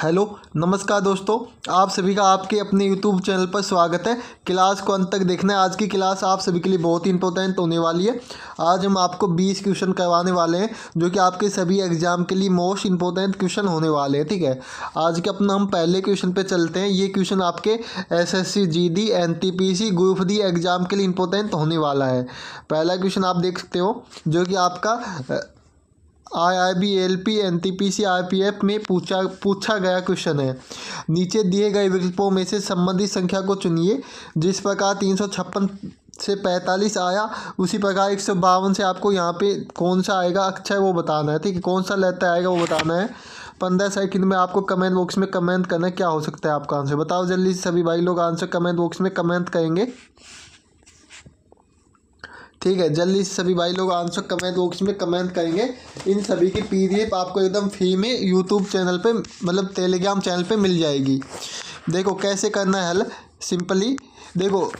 Hello नमस्कार दोस्तों, आप सभी का आपके अपने यूट्यूब चैनल पर स्वागत है। क्लास को अंत तक देखना है। आज की क्लास आप सभी के लिए बहुत ही इंपॉर्टेंट होने वाली है। आज हम आपको 20 क्वेश्चन करवाने वाले हैं जो कि आपके सभी एग्जाम के लिए मोस्ट इंपॉर्टेंट क्वेश्चन होने वाले हैं। ठीक है, आज के अपना हम पहले क्वेश्चन पे चलते हैं। ये क्वेश्चन आपके SSC GD NTPC group D exam के लिए इंपॉर्टेंट होने वाला है। पहला क्वेश्चन आप देख सकते हो जो कि आपका IRB LP NTPC RPF में पूछा गया क्वेश्चन है। नीचे दिए गए विकल्पों में से संबंधित संख्या को चुनिए। जिस प्रकार 356 से 45 आया उसी प्रकार 152 से आपको यहाँ पे कौन सा आएगा अक्षर वो बताना है। ठीक है, कौन सा लेटर आएगा वो बताना है। 15 सेकंड में आपको कमेंट बॉक्स में कमेंट करना है क्या हो सकता है आपका आंसर। बताओ जल्दी से सभी भाई लोग आंसर कमेंट बॉक्स में कमेंट करेंगे। ठीक है, जल्दी से सभी भाई लोग आंसर कमेंट बॉक्स में कमेंट करेंगे। इन सभी की PDF आपको एकदम फ्री में यूट्यूब चैनल पे मतलब टेलीग्राम चैनल पे मिल जाएगी। देखो कैसे करना है हल। सिंपली देखो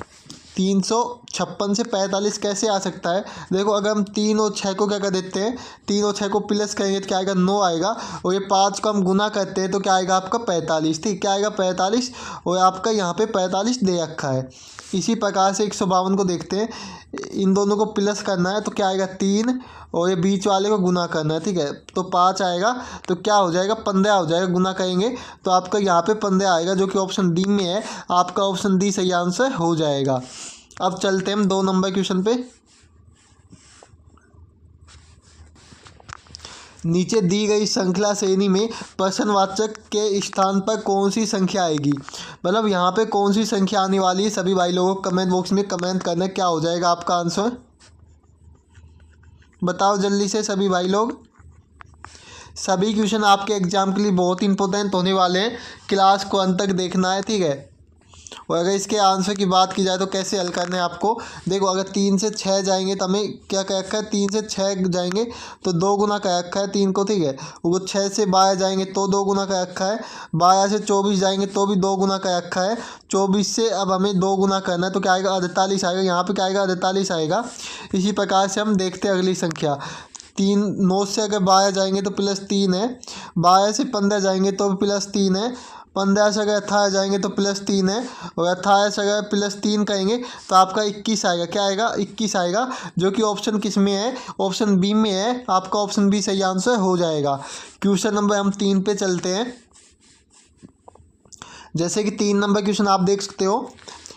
356 से 45 कैसे आ सकता है। देखो अगर हम 3 और 6 को क्या कर देते हैं, 3 और 6 को प्लस करेंगे तो क्या आएगा 9 आएगा। और ये 5 को हम गुना करते हैं तो क्या आएगा आपका 45। ठीक, क्या आएगा 45। और आपका यहाँ पे 45 दे रखा है। इसी प्रकार से 152 को देखते हैं, इन दोनों को प्लस करना है तो क्या आएगा 3 और ये बीच वाले को गुना करना है। ठीक है, तो 5 आएगा तो क्या हो जाएगा 15 हो जाएगा। गुना करेंगे तो आपका यहाँ पे 15 आएगा जो कि ऑप्शन डी में है। आपका ऑप्शन डी सही आंसर हो जाएगा। अब चलते हैं हम 2 नंबर क्वेश्चन पे। नीचे दी गई श्रृंखला श्रेणी में प्रश्नवाचक के स्थान पर कौन सी संख्या आएगी। मतलब यहाँ पे कौन सी संख्या आने वाली है। सभी भाई लोगों को कमेंट बॉक्स में कमेंट करना क्या हो जाएगा आपका आंसर। बताओ जल्दी से सभी भाई लोग। सभी क्वेश्चन आपके एग्जाम के लिए बहुत इंपॉर्टेंट होने वाले हैं। क्लास को अंत तक देखना है। ठीक है, और अगर इसके आंसर की बात की जाए तो कैसे हल करना है आपको। देखो अगर 3 से 6 जाएंगे तो हमें क्या कर रखा है, 3 से 6 जाएंगे तो 2 गुना कर रखा है 3 को। ठीक है, वो 6 से 12 जाएंगे तो 2 गुना कर रखा है। 12 से 24 जाएंगे तो भी 2 गुना कर रखा है। 24 से अब हमें 2 गुना करना है तो क्या आएगा 48 आएगा। यहाँ पर क्या आएगा 48 आएगा। इसी प्रकार से हम देखते हैं अगली संख्या। 9 से अगर 12 जाएंगे तो +3 है। 12 से 15 जाएंगे तो भी +3 है। 15 से अगर 18 जाएंगे तो +3 है। और 18 से अगर +3 करेंगे तो आपका 21 आएगा। क्या आएगा 21 आएगा, जो कि ऑप्शन किस में है, ऑप्शन बी में है। आपका ऑप्शन बी सही आंसर हो जाएगा। क्वेश्चन नंबर हम 3 पे चलते हैं। जैसे कि 3 नंबर क्वेश्चन आप देख सकते हो।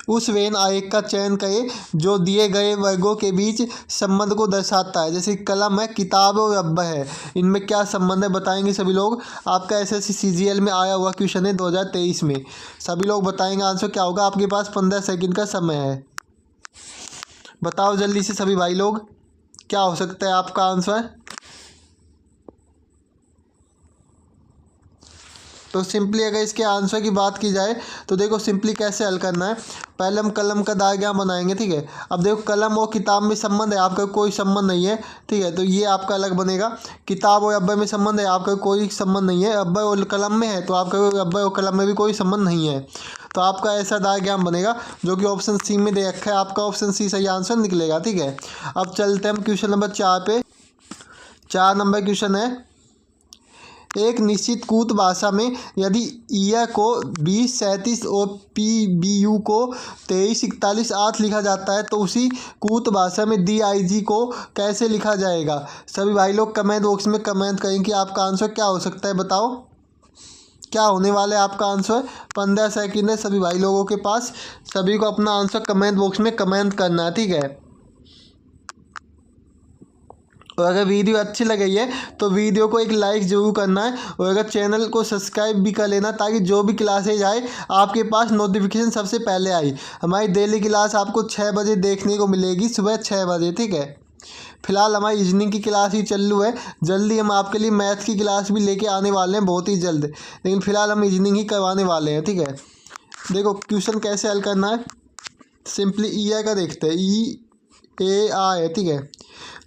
उस वेन आरेख का चयन करें जो दिए गए वर्गों के बीच संबंध को दर्शाता है। जैसे कलम है, किताब और रबर है, इनमें क्या संबंध है बताएंगे सभी लोग। आपका SSC CGL में आया हुआ क्वेश्चन है 2023 में। सभी लोग बताएंगे आंसर क्या होगा। आपके पास 15 सेकंड का समय है। बताओ जल्दी से सभी भाई लोग क्या हो सकता है आपका आंसर। तो सिंपली अगर इसके आंसर की बात की जाए तो देखो सिंपली कैसे हल करना है। पहले हम कलम का डायग्राम बनाएंगे। ठीक है, अब देखो कलम और किताब में संबंध है, आपका कोई संबंध नहीं है। ठीक है, तो ये आपका अलग बनेगा। किताब और रबर में संबंध है, आपका कोई संबंध नहीं है। रबर और कलम में है तो आपका रबर और कलम में भी कोई संबंध नहीं है। तो आपका ऐसा डायग्राम बनेगा जो कि ऑप्शन सी में दे रखा है। आपका ऑप्शन सी सही आंसर निकलेगा। ठीक है, अब चलते हैं हम क्वेश्चन नंबर 4 पे। 4 नंबर क्वेश्चन है। एक निश्चित कूट भाषा में यदि ईया को 20 37 और PBU को 23 41 8 लिखा जाता है तो उसी कूट भाषा में DIG को कैसे लिखा जाएगा। सभी भाई लोग कमेंट बॉक्स में कमेंट करें कि आपका आंसर क्या हो सकता है। बताओ क्या होने वाला है आपका आंसर। 15 सेकंड है सभी भाई लोगों के पास। सभी को अपना आंसर कमेंट बॉक्स में कमेंट करना है। ठीक है, और अगर वीडियो अच्छी लग रही है तो वीडियो को एक लाइक ज़रूर करना है। और अगर चैनल को सब्सक्राइब भी कर लेना ताकि जो भी क्लासेज आए आपके पास नोटिफिकेशन सबसे पहले आई। हमारी डेली क्लास आपको 6 बजे देखने को मिलेगी, सुबह 6 बजे। ठीक है, फिलहाल हमारी रीजनिंग की क्लास ही चालू है। जल्दी हम आपके लिए मैथ की क्लास भी लेके आने वाले हैं, बहुत ही जल्द। लेकिन फ़िलहाल हम रीजनिंग ही करवाने वाले हैं। ठीक है, देखो क्वेश्चन कैसे हल करना है। सिंपली EA का देखते हैं, EAR है। ठीक है,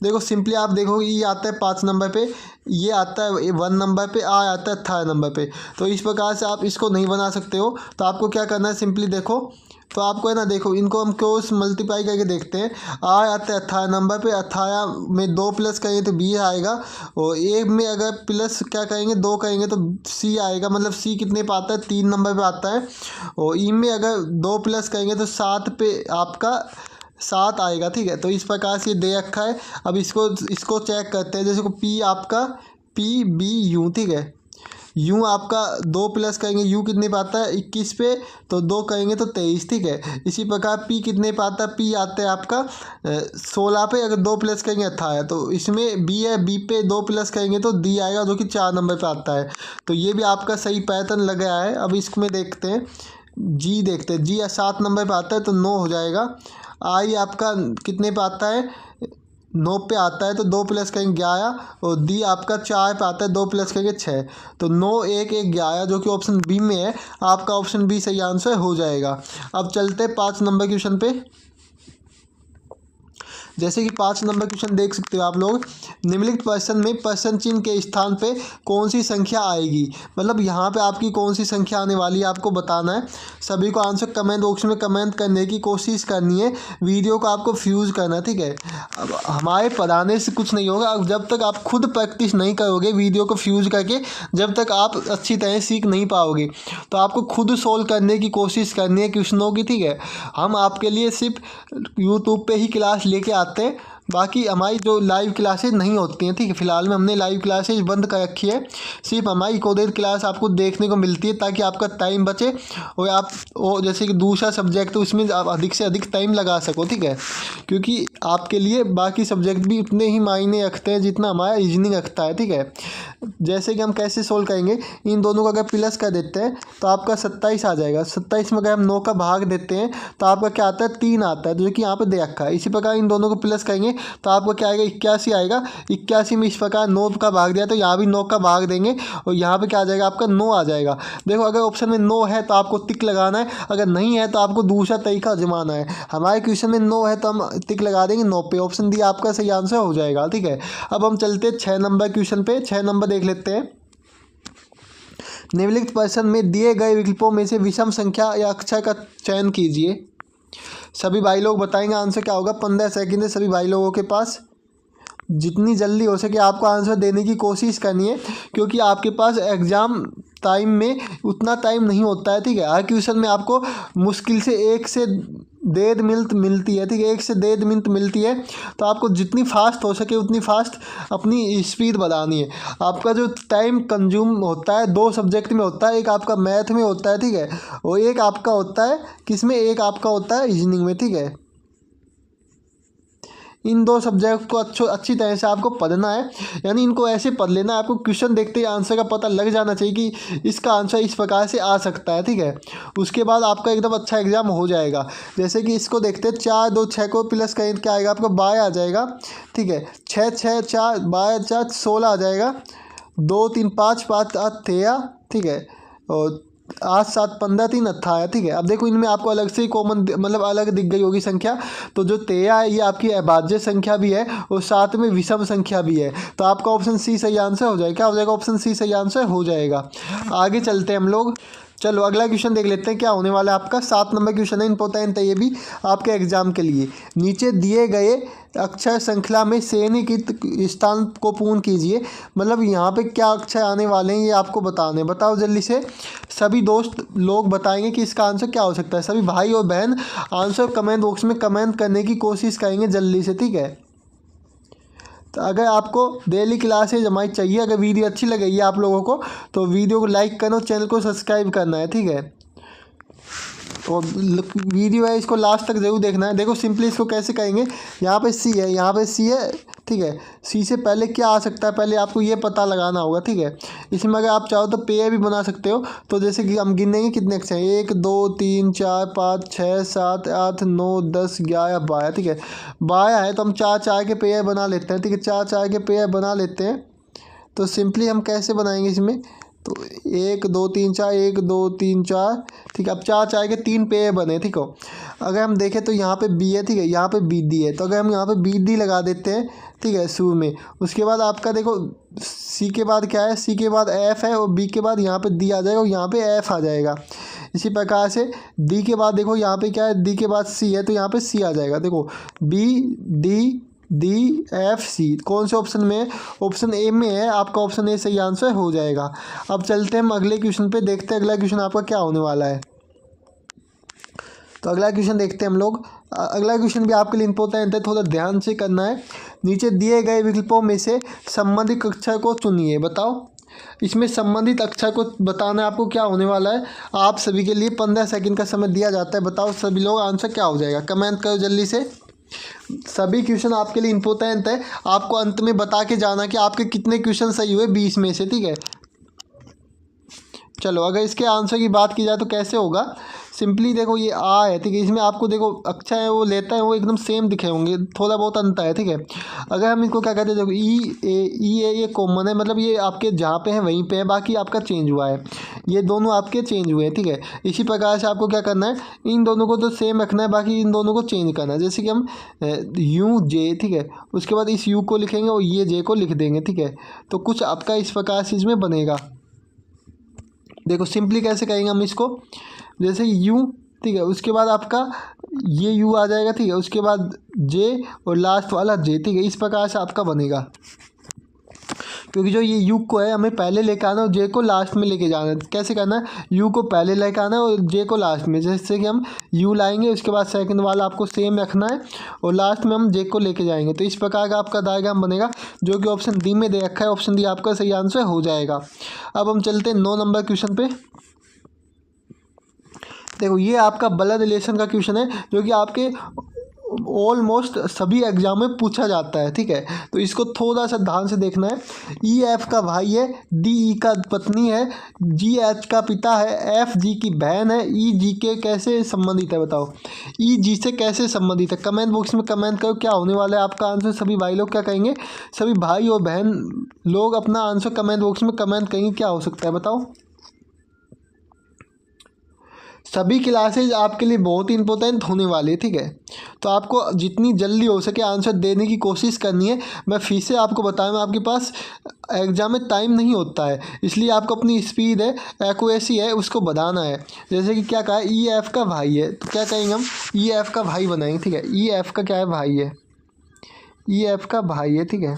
देखो सिंपली आप देखो ई आता है 5 नंबर पे, ये आता है 1 नंबर पे, आ आता है 3rd नंबर पे। तो इस प्रकार से आप इसको नहीं बना सकते हो। तो आपको क्या करना है, सिंपली देखो तो आपको है ना देखो इनको हम क्रॉस मल्टीप्लाई करके देखते हैं। आर आता है 18 नंबर पे, 18 में 2 प्लस करेंगे तो 20 आएगा, और ए में अगर प्लस क्या करेंगे 2 करेंगे तो सी आएगा, मतलब सी कितने पे आता है 3 नंबर पे आता है। और ई में अगर 2 प्लस करेंगे तो 7 पे आपका 7 आएगा, ठीक है। तो इस प्रकार से दे रखा है। अब इसको चेक करते हैं, जैसे को पी आपका पी बी यू, ठीक है। यू आपका 2 प्लस करेंगे, यू कितने पे आता है 21 पे, तो 2 करेंगे तो 23, ठीक है। इसी प्रकार पी कितने पे आता है, पी आता है आपका 16 पे, अगर 2 प्लस करेंगे 18, तो इसमें बी है, बी पे 2 प्लस करेंगे तो डी आएगा जो कि 4 नंबर पे आता है। तो ये भी आपका सही पैटर्न लग रहा है। अब इसमें देखते हैं जी, देखते हैं जी 7 नंबर पे आता है तो 9 हो जाएगा। आई आपका कितने पे आता है 9 पे आता है तो 2 प्लस करेंगे 11, और डी आपका 4 पे आता है 2 प्लस करेंगे 6, तो 9 1 1 11 जो कि ऑप्शन बी में है। आपका ऑप्शन बी सही आंसर हो जाएगा। अब चलते 5 नंबर क्वेश्चन पे। जैसे कि 5 नंबर क्वेश्चन देख सकते हो आप लोग, निम्नलिखित प्रश्न में प्रश्न चिन्ह के स्थान पे कौन सी संख्या आएगी, मतलब यहाँ पे आपकी कौन सी संख्या आने वाली है आपको बताना है। सभी को आंसर कमेंट बॉक्स में कमेंट करने की कोशिश करनी है, वीडियो को आपको फ्यूज करना है, ठीक है। अब हमारे पढ़ाने से कुछ नहीं होगा, जब तक आप खुद प्रैक्टिस नहीं करोगे वीडियो को फ्यूज करके, जब तक आप अच्छी तरह सीख नहीं पाओगे। तो आपको खुद सोल्व करने की कोशिश करनी है क्वेश्चनों की, ठीक है। हम आपके लिए सिर्फ यूट्यूब पे ही क्लास लेके आते हैं, बाकी हमारी जो लाइव क्लासेज नहीं होती हैं, ठीक है। फिलहाल में हमने लाइव क्लासेज बंद कर रखी है, सिर्फ हमारी कोडेड क्लास आपको देखने को मिलती है ताकि आपका टाइम बचे, और आप वो जैसे कि दूसरा सब्जेक्ट तो उसमें आप अधिक से अधिक टाइम लगा सको, ठीक है। क्योंकि आपके लिए बाकी सब्जेक्ट भी उतने ही मायने रखते हैं जितना हमारा रीजनिंग रखता है, ठीक है। जैसे कि हम कैसे सोल्व करेंगे, इन दोनों को अगर प्लस कर देते हैं तो आपका 27 आ जाएगा। 27 में अगर हम 9 का भाग देते हैं तो आपका क्या आता है 3 आता है, जो कि यहाँ पे दे रखा है। इसी प्रकार इन दोनों को प्लस करेंगे तो आपको क्या आएगा 81 आएगा। 81 में इस प्रकार 9 का भाग दिया तो यहाँ भी 9 का भाग देंगे, और यहाँ पे क्या आ जाएगा आपका 9 आ जाएगा। देखो अगर ऑप्शन में 9 है तो आपको टिक लगाना है, अगर नहीं है तो आपको दूसरा तरीका आजमाना है। हमारे क्वेश्चन में 9 है तो हम टिक लगा देंगे 9 पे, ऑप्शन डी आपका सही आंसर हो जाएगा, ठीक है। अब हम चलते हैं 6 नंबर क्वेश्चन पे। 6 नंबर देख लेते हैं। निम्नलिखित प्रश्न में दिए गए विकल्पों में से विषम संख्या या अक्षर का चयन कीजिए। सभी भाई लोग बताएंगे आंसर क्या होगा। 15 सेकंड है सभी भाई लोगों के पास, जितनी जल्दी हो सके आपको आंसर देने की कोशिश करनी है, क्योंकि आपके पास एग्ज़ाम टाइम में उतना टाइम नहीं होता है, ठीक है। हर क्वेश्चन में आपको मुश्किल से 1 से 1.5 मिनट मिलती है, ठीक है। 1 से 1.5 मिनट मिलती है, तो आपको जितनी फास्ट हो सके उतनी फास्ट अपनी स्पीड बढ़ानी है। आपका जो टाइम कंज्यूम होता है 2 सब्जेक्ट में होता है, एक आपका मैथ में होता है, ठीक है, और एक आपका होता है किसमें, एक आपका होता है रीजनिंग में, ठीक है। इन 2 सब्जेक्ट को अच्छी तरह से आपको पढ़ना है, यानी इनको ऐसे पढ़ लेना है, आपको क्वेश्चन देखते ही आंसर का पता लग जाना चाहिए कि इसका आंसर इस प्रकार से आ सकता है, ठीक है। उसके बाद आपका एकदम अच्छा एग्जाम हो जाएगा। जैसे कि इसको देखते हैं, 4 2 6 को प्लस करें क्या आएगा आपका 12 आ जाएगा, ठीक है। 6 6 4 12 4 16 आ जाएगा। 2 3 5 5 8 13, ठीक है, और 8 7 15 3 18, ठीक है। अब देखो इनमें आपको अलग से ही कॉमन मतलब अलग दिख गई होगी संख्या, तो जो 13 है ये आपकी अभाज्य संख्या भी है और साथ में विषम संख्या भी है, तो आपका ऑप्शन सी सही आंसर हो जाएगा। क्या हो जाएगा, ऑप्शन सी सही आंसर हो जाएगा। आगे चलते हैं हम लोग। चलो अगला क्वेश्चन देख लेते हैं क्या होने वाला है आपका। 7 नंबर क्वेश्चन है, इंपॉर्टेंट है ये भी आपके एग्जाम के लिए। नीचे दिए गए अक्षर श्रृंखला में श्रेणीकृत स्थान को पूर्ण कीजिए, मतलब यहाँ पे क्या अक्षर आने वाले हैं ये आपको बताने। बताओ जल्दी से, सभी दोस्त लोग बताएंगे कि इसका आंसर क्या हो सकता है। सभी भाई और बहन आंसर कमेंट बॉक्स में कमेंट करने की कोशिश करेंगे जल्दी से, ठीक है। तो अगर आपको डेली क्लासेज हमारी चाहिए, अगर वीडियो अच्छी लगी है आप लोगों को तो वीडियो को लाइक करना और चैनल को सब्सक्राइब करना है, ठीक है। तो वीडियो है इसको लास्ट तक ज़रूर देखना है। देखो सिंपली इसको कैसे करेंगे, यहाँ पे सी है, यहाँ पे सी है, ठीक है। सी से पहले क्या आ सकता है पहले आपको ये पता लगाना होगा, ठीक है। इसमें अगर आप चाहो तो पेयर भी बना सकते हो। तो जैसे कि हम गिनेंगे कितने अक्षर हैं, 1 2 3 4 5 6 7 8 9 10 11 12, ठीक है। 12 है तो हम 4 4 के पेयर बना लेते हैं, ठीक है। 4 4 के पेयर बना लेते हैं। तो सिंपली हम कैसे बनाएंगे इसमें, तो 1 2 3 4 1 2 3 4, ठीक है। अब 4 4 के 3 पेयर बने, ठीक हो। अगर हम देखें तो यहाँ पे बी है, ठीक है, यहाँ पे बी डी है, तो अगर हम यहाँ पे बी डी लगा देते हैं, ठीक है, शुरू में। उसके बाद आपका देखो सी के बाद क्या है, सी के बाद एफ है और बी के बाद यहाँ पे डी आ जाएगा और यहाँ पे एफ आ जाएगा। इसी प्रकार से डी के बाद देखो यहाँ पे क्या है, डी के बाद सी है तो यहाँ पे सी आ जाएगा। देखो B D D F C कौन से ऑप्शन में है, ऑप्शन ए में है, आपका ऑप्शन ए सही आंसर हो जाएगा। अब चलते हैं हम अगले क्वेश्चन पे, देखते हैं अगला क्वेश्चन आपका क्या होने वाला है। तो अगला क्वेश्चन देखते हैं हम लोग। अगला क्वेश्चन भी आपके लिए इंपॉर्टेंट है, थोड़ा ध्यान से करना है। नीचे दिए गए विकल्पों में से संबंधित अक्षर को चुनिए। बताओ इसमें संबंधित अक्षर को बताना आपको क्या होने वाला है। आप सभी के लिए 15 सेकंड का समय दिया जाता है। बताओ सभी लोग आंसर क्या हो जाएगा, कमेंट करो जल्दी से। सभी क्वेश्चन आपके लिए इंपॉर्टेंट है, आपको अंत में बता के जाना कि आपके कितने क्वेश्चन सही हुए 20 में से, ठीक है। चलो अगर इसके आंसर की बात की जाए तो कैसे होगा, सिंपली देखो ये आ है, ठीक है। इसमें आपको देखो अक्षर है वो लेता है वो एकदम सेम दिखे होंगे, थोड़ा बहुत अंतर है, ठीक है। अगर हम इसको क्या कहते हैं, देखो ई ए ये कॉमन है, मतलब ये आपके जहाँ पे है वहीं पे है, बाकी आपका चेंज हुआ है, ये दोनों आपके चेंज हुए हैं, ठीक है। इसी प्रकार से आपको क्या करना है, इन दोनों को तो सेम रखना है, बाकी इन दोनों को चेंज करना है। जैसे कि हम यू जे, ठीक है, उसके बाद इस यू को लिखेंगे और ये जे को लिख देंगे, ठीक है। तो कुछ आपका इस प्रकार से इसमें बनेगा। देखो सिंपली कैसे करेंगे हम इसको, जैसे यू, ठीक है, उसके बाद आपका ये यू आ जाएगा, ठीक है, उसके बाद जे और लास्ट वाला जे, ठीक है। इस प्रकार से आपका बनेगा, क्योंकि जो ये यू को है हमें पहले लेकर आना है और जे को लास्ट में लेके जाना है। कैसे करना है, यू को पहले लेकर आना है और जे को लास्ट में। जैसे कि हम यू लाएंगे, उसके बाद सेकंड वाला आपको सेम रखना है और लास्ट में हम जे को लेके जाएंगे। तो इस प्रकार का आपका डायग्राम बनेगा, जो कि ऑप्शन डी में दे रखा है। ऑप्शन डी आपका सही आंसर हो जाएगा। अब हम चलते हैं 9 नंबर क्वेश्चन पे। देखो ये आपका ब्लड रिलेशन का क्वेश्चन है, जो कि आपके ऑलमोस्ट सभी एग्जाम में पूछा जाता है, ठीक है। तो इसको थोड़ा सा ध्यान से देखना है। ई एफ का भाई है, डी ई का पत्नी है, जी एच का पिता है, एफ जी की बहन है, ई जी के कैसे संबंधित है। बताओ ई जी से कैसे संबंधित है, कमेंट बॉक्स में कमेंट करो क्या होने वाला है आपका आंसर। सभी भाई लोग क्या कहेंगे, सभी भाई और बहन लोग अपना आंसर कमेंट बॉक्स में कमेंट करेंगे क्या हो सकता है। बताओ सभी क्लासेज आपके लिए बहुत ही इंपॉर्टेंट होने वाली है, ठीक है। तो आपको जितनी जल्दी हो सके आंसर देने की कोशिश करनी है। मैं फिर से आपको बताऊँ, आपके पास एग्जाम में टाइम नहीं होता है, इसलिए आपको अपनी स्पीड है, एक्यूरेसी है, उसको बढ़ाना है। जैसे कि क्या कहा है, ई एफ का भाई है, तो क्या कहेंगे हम, ई एफ का भाई बनाएंगे, ठीक है। ई एफ का क्या है, भाई है, ई एफ का भाई है, ठीक है।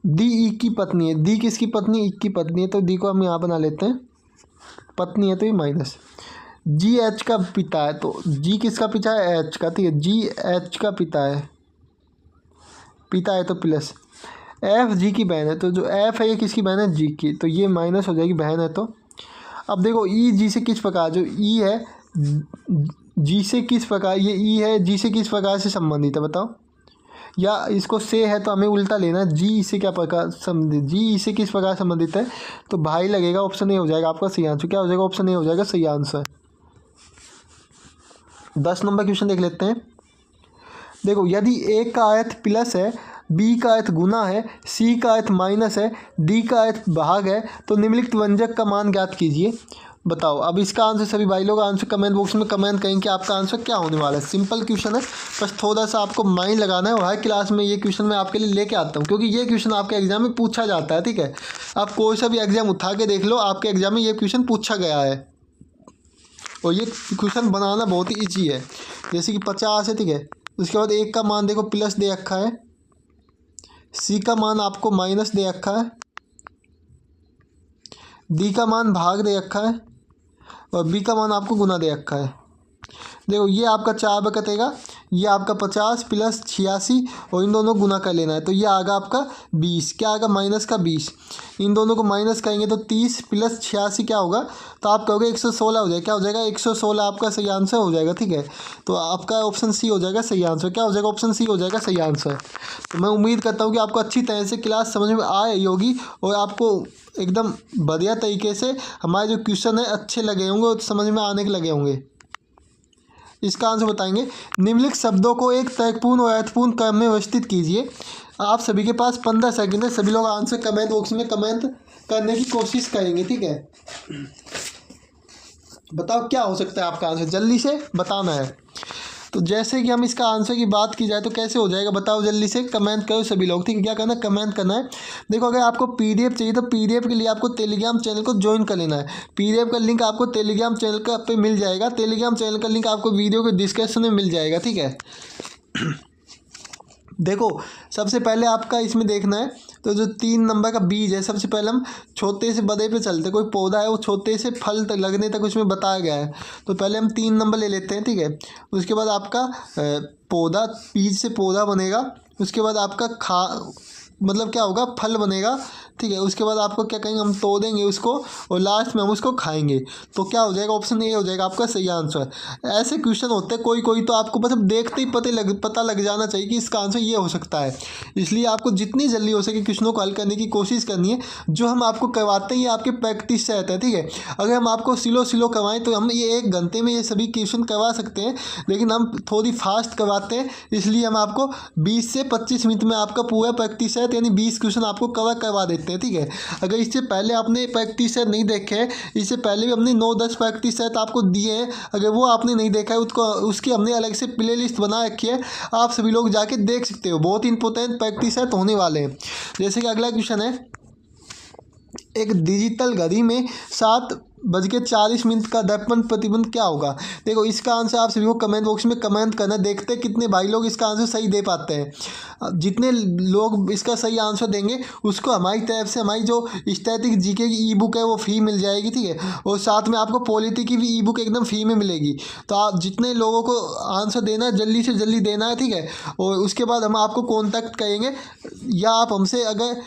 डी ई की पत्नी है, डी किसकी पत्नी, ई की पत्नी है, तो डी को हम यहाँ बना लेते हैं, पत्नी है तो ये माइनस। जी एच का पिता है, तो जी किसका पिता है, एच का, ठीक है। जी एच का पिता है, पिता है तो प्लस। एफ जी की बहन है, तो जो एफ है ये किसकी बहन है, जी की, तो ये माइनस हो जाएगी, बहन है तो। अब देखो ई जी से किस प्रकार, जो ई है जी से किस प्रकार, ये ई है जी से किस प्रकार से संबंधित है। बताओ, या इसको से है तो हमें उल्टा लेना, जी इससे क्या प्रकार संबंधित, जी इससे किस प्रकार संबंधित है, तो भाई लगेगा। ऑप्शन ए हो जाएगा आपका सही आंसर। क्या हो जाएगा, ऑप्शन ए हो जाएगा सही आंसर। 10 नंबर क्वेश्चन देख लेते हैं। देखो यदि ए का आयत प्लस है, बी का आयत गुना है, सी का आयत माइनस है, डी का आयत भाग है, तो निम्नलिखित व्यंजक का मान ज्ञात कीजिए। बताओ अब इसका आंसर सभी भाई लोग आंसर कमेंट बॉक्स में कमेंट करेंगे कि आपका आंसर क्या होने वाला है। सिंपल क्वेश्चन है, बस थोड़ा सा आपको माइंड लगाना है। और हर क्लास में ये क्वेश्चन मैं आपके लिए लेके आता हूँ, क्योंकि ये क्वेश्चन आपके एग्जाम में पूछा जाता है, ठीक है। आप कोई सा भी एग्जाम उठा के देख लो, आपके एग्जाम में ये क्वेश्चन पूछा गया है और ये क्वेश्चन बनाना बहुत ही ईजी है। जैसे कि 50 है, ठीक है, उसके बाद एक का मान देखो प्लस दे रखा है, सी का मान आपको माइनस दे रखा है, डी का मान भाग दे रखा है और बी का मान आपको गुना दे रखा है। देखो ये आपका 4 में कटेगा, ये आपका 50 प्लस 86 और इन दोनों गुना कर लेना है, तो ये आएगा आपका 20। क्या आएगा, माइनस का 20। इन दोनों को माइनस करेंगे तो 30 प्लस 86 क्या होगा, तो आप कहोगे 116 हो जाएगा। क्या हो जाएगा, 116 आपका सही आंसर हो जाएगा, ठीक है। तो आपका ऑप्शन सी हो जाएगा सही आंसर। क्या हो जाएगा, ऑप्शन सी हो जाएगा सही आंसर। तो मैं उम्मीद करता हूँ कि आपको अच्छी तरह से क्लास समझ में आ रही होगी और आपको एकदम बढ़िया तरीके से हमारे जो क्वेश्चन है अच्छे लगे होंगे और समझ में आने के लगे होंगे। इसका आंसर बताएंगे। निम्नलिखित शब्दों को एक तर्कपूर्ण और अर्थपूर्ण क्रम में व्यवस्थित कीजिए। आप सभी के पास 15 सेकंड है, सभी लोग आंसर कमेंट बॉक्स में कमेंट करने की कोशिश करेंगे, ठीक है। बताओ क्या हो सकता है आपका आंसर, जल्दी से बताना है। तो जैसे कि हम इसका आंसर की बात की जाए तो कैसे हो जाएगा बताओ जल्दी से, कमेंट करो सभी लोग, ठीक है। क्या करना है, कमेंट करना है। देखो अगर आपको पीडीएफ चाहिए तो पीडीएफ के लिए आपको टेलीग्राम चैनल को ज्वाइन कर लेना है। पीडीएफ का लिंक आपको टेलीग्राम चैनल का पे मिल जाएगा। टेलीग्राम चैनल का लिंक आपको वीडियो के डिस्क्रिप्शन में मिल जाएगा, ठीक है। देखो सबसे पहले आपका इसमें देखना है, तो जो 3 नंबर का बीज है, सबसे पहले हम छोटे से बड़े पे चलते हैं। कोई पौधा है वो छोटे से फल तक लगने तक उसमें बताया गया है, तो पहले हम 3 नंबर ले लेते हैं, ठीक है। उसके बाद आपका पौधा, बीज से पौधा बनेगा। उसके बाद आपका मतलब क्या होगा, फल बनेगा, ठीक है। उसके बाद आपको क्या कहेंगे, हम तोड़ेंगे उसको और लास्ट में हम उसको खाएंगे। तो क्या हो जाएगा, ऑप्शन ए हो जाएगा आपका सही आंसर। ऐसे क्वेश्चन होते हैं कोई कोई, तो आपको मतलब देखते ही पता लग जाना चाहिए कि इसका आंसर ये हो सकता है। इसलिए आपको जितनी जल्दी हो सके क्वेश्चनों को हल करने की कोशिश करनी है। जो हम आपको करवाते हैं ये आपके प्रैक्टिस से रहता है, ठीक है। अगर हम आपको स्लो करवाएं तो हम ये 1 घंटे में ये सभी क्वेश्चन करवा सकते हैं, लेकिन हम थोड़ी फास्ट करवाते हैं, इसलिए हम आपको 20 से 25 मिनट में आपका पूरा प्रैक्टिस सेट यानी 20 क्वेश्चन आपको कवर करवा देते हैं, ठीक है। अगर इससे पहले आपने प्रैक्टिस सेट नहीं देखे हैं, इससे पहले भी हमने 9-10 प्रैक्टिस सेट आपको दिए हैं, अगर वो आपने नहीं देखा है उसकी हमने अलग से प्ले लिस्ट बना रखी है, आप सभी लोग जाके देख सकते हो। बहुत ही इंपॉर्टेंट प्रैक्टिस सेट होने वाले हैं। जैसे कि अगला क्वेश्चन है, एक डिजिटल घड़ी में 7:40 का दर्पण प्रतिबंध क्या होगा। देखो इसका आंसर आप सभी को कमेंट बॉक्स में कमेंट करना, देखते हैं कितने भाई लोग इसका आंसर सही दे पाते हैं। जितने लोग इसका सही आंसर देंगे उसको हमारी तरफ से हमारी जो स्टैटिक जीके की ई बुक है वो फ्री मिल जाएगी, ठीक है। और साथ में आपको पॉलिटी की भी ई बुक एकदम फ्री में मिलेगी। तो आप जितने लोगों को आंसर देना है जल्दी से जल्दी देना है, ठीक है। और उसके बाद हम आपको कॉन्टैक्ट करेंगे, या आप हमसे अगर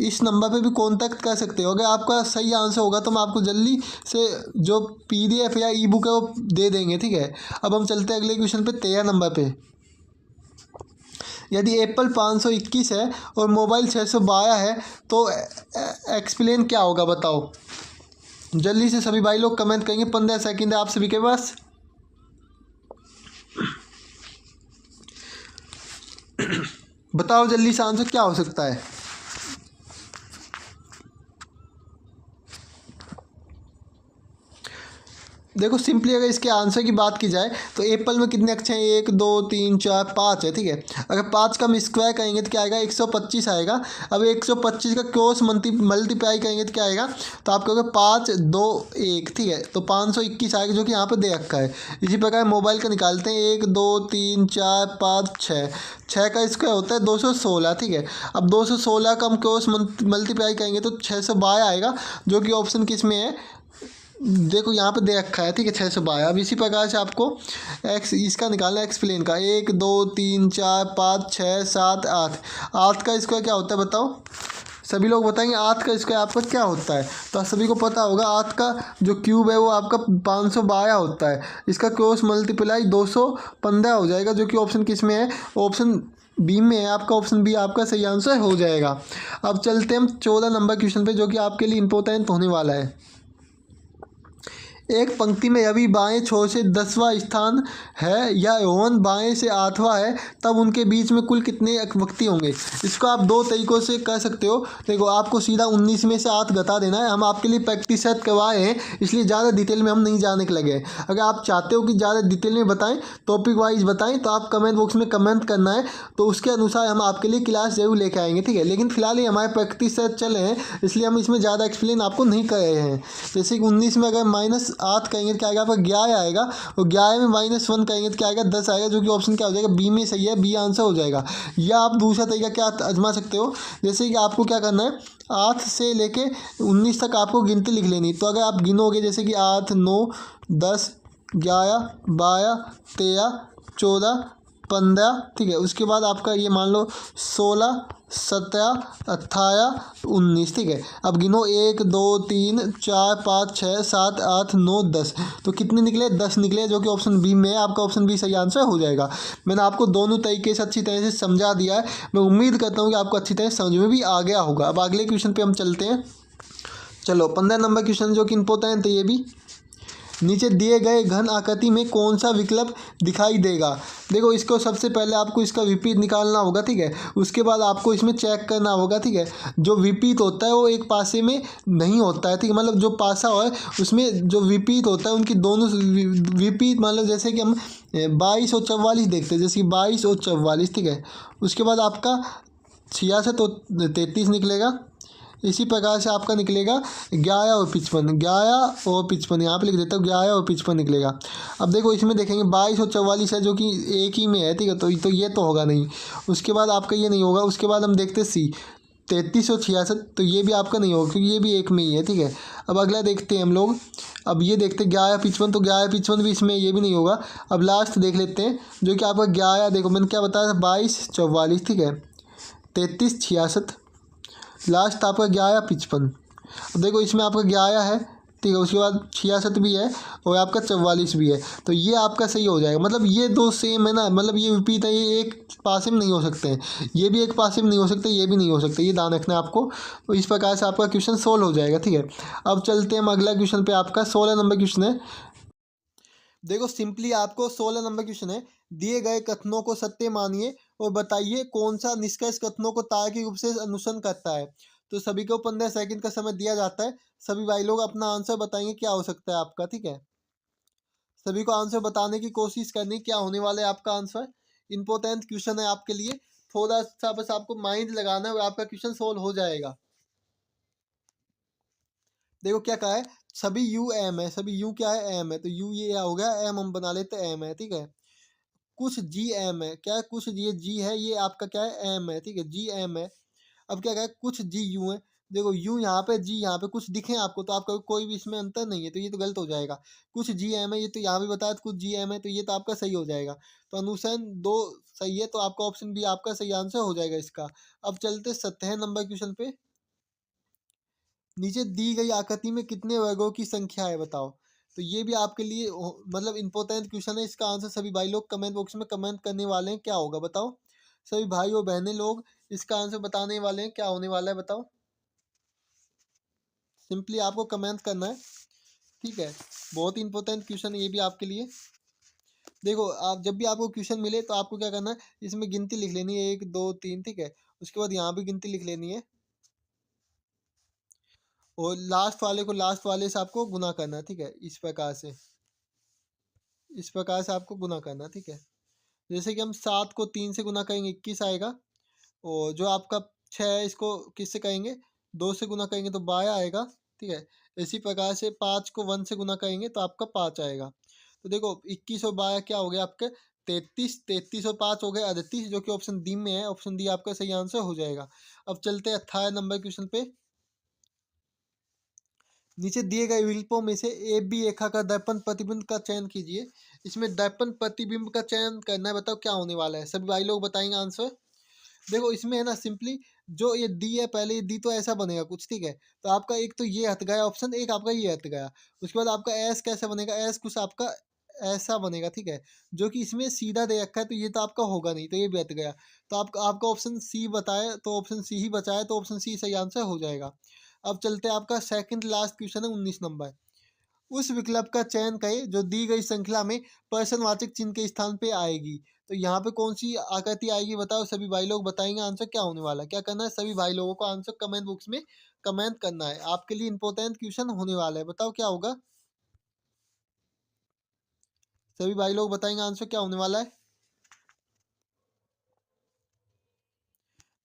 इस नंबर पे भी कॉन्टैक्ट कर सकते हो। अगर आपका सही आंसर होगा तो हम आपको जल्दी से जो पीडीएफ या ई बुक है वो दे देंगे, ठीक है। अब हम चलते हैं अगले क्वेश्चन पे, 13 नंबर पे। यदि एप्पल 521 है और मोबाइल 612 है तो एक्सप्लेन क्या होगा बताओ। जल्दी से सभी भाई लोग कमेंट करेंगे, 15 सेकंड है आप सभी के पास। बताओ जल्दी से आंसर क्या हो सकता है। देखो सिंपली अगर इसके आंसर की बात की जाए तो एप्पल में कितने अक्षर हैं, 1 2 3 4 5 है, ठीक है। अगर 5 का हम स्क्वायर करेंगे तो क्या आएगा, 125 आएगा। अब 125 का क्रॉस मल्टीप्लाई करेंगे तो क्या आएगा, तो आप कहोगे 5 2 1, ठीक है। तो 521 आएगा जो कि यहाँ पे दे रखा है। इसी प्रकार मोबाइल का निकालते हैं, 1 2 3 4 5 6 का स्क्वायर होता है 216, ठीक है। अब 216 का हम क्रॉस मल्टीप्लाई करेंगे तो 612 आएगा, जो कि ऑप्शन किस में है, देखो यहाँ पे दे रखा है, ठीक है, 612। अब इसी प्रकार से आपको इसका निकालना है एक्सप्लेन का, 1 2 3 4 5 6 7 8। 8 का स्क्वायर क्या होता है बताओ, सभी लोग बताएंगे 8 का स्क्वायर आपका क्या होता है। तो आप सभी को पता होगा 8 का जो क्यूब है वो आपका 512 होता है। इसका क्रॉस मल्टीप्लाई 215 हो जाएगा, जो कि ऑप्शन किस में है, ऑप्शन बी में है आपका। ऑप्शन बी आपका सही आंसर हो जाएगा। अब चलते हैं हम 14 नंबर क्वेश्चन पे, जो कि आपके लिए इंपॉर्टेंट होने वाला है। एक पंक्ति में यदि बाएं छोर से 10वां स्थान है या रोहन बाएं से 8वां है तब उनके बीच में कुल कितने व्यक्ति होंगे। इसको आप 2 तरीक़ों से कर सकते हो। देखो आपको सीधा 19 में से 8 घटा देना है। हम आपके लिए प्रैक्टिस सेट करवाए हैं, इसलिए ज़्यादा डिटेल में हम नहीं जाने के लगे। अगर आप चाहते हो कि ज़्यादा डिटेल में बताएं, टॉपिक वाइज बताएं, तो आप कमेंट बॉक्स में कमेंट करना है, तो उसके अनुसार हम आपके लिए क्लास जरूर लेकर आएंगे, ठीक है। लेकिन फिलहाल ही हमारे प्रैक्टिस सेट चले हैं, इसलिए हम इसमें ज़्यादा एक्सप्लेन आपको नहीं कर रहे हैं। जैसे कि 19 में अगर -8 करेंगे तो क्या आएगा, आपका 11 आएगा, और 11 में -1 करेंगे तो क्या आएगा, 10 आएगा, जो कि ऑप्शन क्या हो जाएगा, बी में सही है, बी आंसर हो जाएगा। या आप दूसरा तरीका क्या आजमा सकते हो, जैसे कि आपको क्या करना है, 8 से लेके 19 तक आपको गिनती लिख लेनी। तो अगर आप गिनोगे जैसे कि 8 9 10 11 12 13 14 15, ठीक है। उसके बाद आपका ये मान लो 16 17 18 19, ठीक है। अब गिनो 1 2 3 4 5 6 7 8 9 10, तो कितने निकले, 10 निकले, जो कि ऑप्शन बी में है। आपका ऑप्शन बी सही आंसर हो जाएगा। मैंने आपको दोनों तरीके से अच्छी तरह से समझा दिया है। मैं उम्मीद करता हूँ कि आपको अच्छी तरह समझ में भी आ गया होगा। अब अगले क्वेश्चन पर हम चलते हैं। चलो 15 नंबर क्वेश्चन जो कि इंपॉर्टेंट है ये भी। नीचे दिए गए घन आकृति में कौन सा विकल्प दिखाई देगा। देखो इसको सबसे पहले आपको इसका विपरीत निकालना होगा, ठीक है। उसके बाद आपको इसमें चेक करना होगा, ठीक है। जो विपरीत होता है वो एक पासे में नहीं होता है, ठीक है। मतलब जो पासा है उसमें जो विपरीत होता है उनकी दोनों विपरीत, मतलब जैसे कि हम 22 और 44 देखते हैं, जैसे कि 22 और 44, ठीक है। उसके बाद आपका 66 और 33 निकलेगा। इसी प्रकार से आपका निकलेगा 11 और 55, 11 और 55, यहाँ पे लिख देता हूँ 11 और 55 निकलेगा। अब देखो इसमें देखेंगे 22 और 44 है जो कि एक ही में है, ठीक है। तो ये तो होगा नहीं। उसके बाद आपका ये नहीं होगा। उसके बाद हम देखते सी 33 और 66, तो ये भी आपका नहीं होगा क्योंकि ये भी एक में ही है, ठीक है। अब अगला देखते हैं हम लोग। अब ये देखते हैं 11 55, तो 11 55 भी इसमें, ये भी नहीं होगा। अब लास्ट देख लेते हैं जो कि आपका 11, देखो मैंने क्या बताया था, 22 44, ठीक है, 33 66, लास्ट आपका 11 55। अब देखो इसमें आपका 11 है, ठीक है। उसके बाद 66 भी है और आपका 44 भी है, तो ये आपका सही हो जाएगा। मतलब ये दो सेम है ना, मतलब ये विपरीत है, ये एक पासे में नहीं हो सकते हैं, ये भी एक पासे में नहीं हो सकते, ये भी नहीं हो सकते, ये ध्यान रखना है आपको। तो इस प्रकार से आपका क्वेश्चन सोल्व हो जाएगा, ठीक है। अब चलते हैं हम अगला क्वेश्चन पे। आपका 16 नंबर क्वेश्चन है। देखो सिंपली आपको 16 नंबर क्वेश्चन है। दिए गए कथनों को सत्य मानिए और बताइए कौन सा निष्कर्ष कथनों को तार्किक रूप से अनुसरण करता है। तो सभी को 15 सेकंड का समय दिया जाता है। सभी भाई लोग अपना आंसर बताएंगे क्या हो सकता है आपका, ठीक है। सभी को आंसर बताने की कोशिश करनी, क्या होने वाला है आपका आंसर। इंपॉर्टेंट क्वेश्चन है आपके लिए, थोड़ा सा बस आपको माइंड लगाना है और आपका क्वेश्चन सोल्व हो जाएगा। देखो क्या कहा है, सभी यू एम है, सभी यू क्या है, एम है, तो यू ये हो गया, एम हम बना लेते हैं एम है, ठीक है। कुछ जी एम है, क्या है, कुछ ये जी है, ये आपका क्या है, एम है, ठीक है, जी एम है। अब क्या है, कुछ जी यू है। देखो यू यहाँ पे, जी यहाँ पे, कुछ दिखे आपको तो आपका कोई भी इसमें अंतर नहीं है, तो ये तो गलत हो जाएगा। कुछ जी एम है, ये तो यहाँ भी बताया था, कुछ जी एम है, तो ये तो आपका सही हो जाएगा। तो अनुसरण दो सही है, तो आपका ऑप्शन बी आपका सही आंसर हो जाएगा इसका। अब चलते 17 नंबर क्वेश्चन पे। नीचे दी गई आकृति में कितने वर्गों की संख्या है बताओ। तो ये भी आपके लिए मतलब इंपॉर्टेंट क्वेश्चन है। इसका आंसर सभी भाई लोग कमेंट बॉक्स में कमेंट करने वाले हैं, क्या होगा बताओ। सभी भाई और बहनें लोग इसका आंसर बताने वाले हैं, क्या होने वाला है बताओ। सिंपली आपको कमेंट करना है, ठीक है। बहुत ही इंपॉर्टेंट क्वेश्चन है ये भी आपके लिए। देखो आप जब भी आपको क्वेश्चन मिले तो आपको क्या करना है, इसमें गिनती लिख लेनी है 1 2 3, ठीक है। उसके बाद यहाँ भी गिनती लिख लेनी है और लास्ट वाले को लास्ट वाले से आपको गुना करना है, ठीक है। इस प्रकार से आपको गुना करना, ठीक है। जैसे कि हम 7 को 3 से गुना करेंगे 21 आएगा। और जो आपका 6 है इसको किससे करेंगे, 2 से गुना करेंगे तो 12 आएगा, ठीक है। इसी प्रकार से 5 को 1 से गुना करेंगे तो आपका 5 आएगा। तो देखो 21 और 12 क्या हो गया आपके, 33, 33 और 5 हो गए 38, जो कि ऑप्शन डी में है। ऑप्शन डी आपका सही आंसर हो जाएगा। अब चलते हैं 18 नंबर क्वेश्चन पे। नीचे दिए गए विकल्पों में से ए बी रेखा का दर्पण प्रतिबिंब का चयन कीजिए। इसमें दर्पण प्रतिबिंब का चयन करना है, बताओ क्या होने वाला है। सभी भाई लोग बताएंगे आंसर। देखो इसमें है ना, सिंपली जो ये डी है, पहले ये डी तो ऐसा बनेगा कुछ, ठीक है। तो आपका एक तो ये हट गया ऑप्शन, एक आपका ये हट गया। उसके बाद आपका एस कैसे बनेगा, एस कुछ आपका ऐसा बनेगा, ठीक है। जो कि इसमें सीधा दे रखा है, तो ये तो आपका होगा नहीं, तो ये भी हट गया। तो आपका ऑप्शन सी बताए तो ऑप्शन सी ही बचा है, तो ऑप्शन सी सही आंसर हो जाएगा। अब चलते हैं आपका सेकंड लास्ट क्वेश्चन है 19 नंबर। उस विकल्प का चयन करें जो दी गई श्रृंखला में प्रश्नवाचक चिन्ह के स्थान पे आएगी। तो यहाँ पे कौन सी आकृति आएगी बताओ। सभी भाई लोग बताएंगे आंसर क्या होने वाला है। क्या करना है, सभी भाई लोगों को आंसर कमेंट बॉक्स में कमेंट करना है। आपके लिए इंपॉर्टेंट क्वेश्चन होने वाला है, बताओ क्या होगा। सभी भाई लोग बताएंगे आंसर क्या होने वाला है।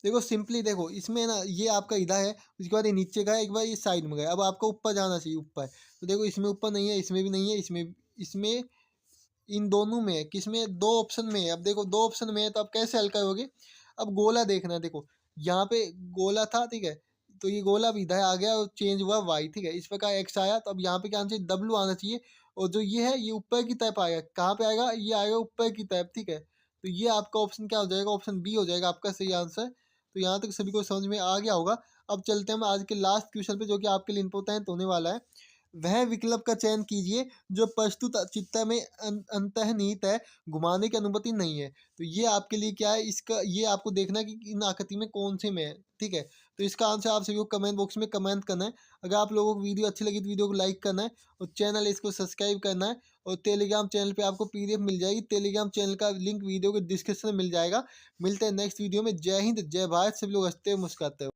देखो सिंपली देखो इसमें ना, ये आपका इधर है, उसके बाद ये नीचे का है, एक बार ये साइड में गया। अब आपको ऊपर जाना चाहिए, ऊपर। तो देखो इसमें ऊपर नहीं है, इसमें भी नहीं है, इसमें इसमें इन दोनों में है, किसमें, दो ऑप्शन में है। अब देखो दो ऑप्शन में है तो आप कैसे हल करोगे। अब गोला देखना है, देखो यहाँ पे गोला था, ठीक है। तो ये गोला भी इधर आ गया और चेंज हुआ वाई, ठीक है। इस प्रकार एक्स आया, तो अब यहाँ पे क्या आना चाहिए, डब्लू आना चाहिए। और जो ये है ये ऊपर की तरफ आएगा, कहाँ पे आएगा, ये आएगा ऊपर की तरफ, ठीक है। तो ये आपका ऑप्शन क्या हो जाएगा, ऑप्शन बी हो जाएगा आपका सही आंसर। तो यहाँ तक सभी को समझ में आ गया होगा। अब चलते हैं हम आज के लास्ट क्वेश्चन पे, जो कि आपके लिए इंपॉर्टेंट होने वाला है। वह विकल्प का चयन कीजिए जो प्रस्तुत चित्र में अंतर्निहित है, घुमाने की अनुमति नहीं है। तो ये आपके लिए क्या है, इसका ये आपको देखना है कि इन आकृति में कौन से में है, ठीक है। तो इसका आंसर आप सभी को कमेंट बॉक्स में कमेंट करना है। अगर आप लोगों को वीडियो अच्छी लगी तो वीडियो को लाइक करना है और चैनल इसको सब्सक्राइब करना है। और टेलीग्राम चैनल पे आपको पीडीएफ मिल जाएगी, टेलीग्राम चैनल का लिंक वीडियो के डिस्क्रिप्शन में मिल जाएगा। मिलते हैं नेक्स्ट वीडियो में। जय हिंद, जय भारत, सभी लोग हंसते हुए मुस्कुराते हुए।